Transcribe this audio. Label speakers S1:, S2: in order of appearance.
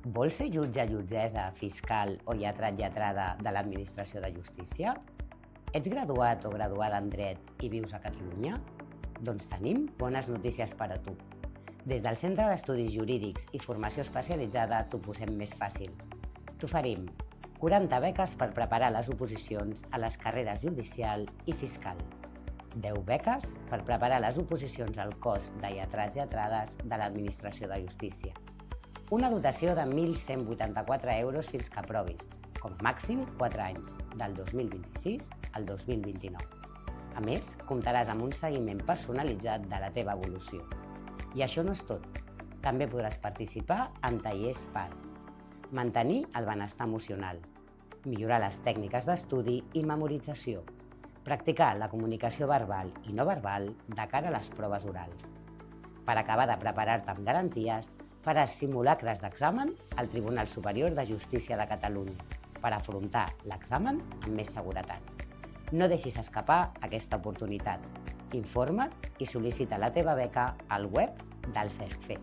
S1: Vols ser jutge, jutgessa, fiscal o lletrat, lletrada de l'Administració de Justícia? Ets graduat o graduada en Dret i vius a Catalunya? Doncs tenim bones notícies per a tu. Des del Centre d'Estudis Jurídics i Formació Especialitzada t'ho posem més fàcil. T'oferim 40 beques per preparar les oposicions a les carreres judicial i fiscal. 10 beques per preparar les oposicions al cos de lletrats i lletrades de l'Administració de Justícia. Una dotació de 1.184 euros fins que aprovis, com a màxim 4 anys, del 2026 al 2029. A més, comptaràs amb un seguiment personalitzat de la teva evolució. I això no és tot. També podràs participar en tallers per mantenir el benestar emocional, millorar les tècniques d'estudi i memorització, practicar la comunicació verbal i no verbal de cara a les proves orals. Per acabar de preparar-te amb garanties, faràs simulacres d'examen al Tribunal Superior de Justícia de Catalunya per afrontar l'examen amb més seguretat. No deixis escapar aquesta oportunitat. Informa't i sol·licita la teva beca al web del CEGFE.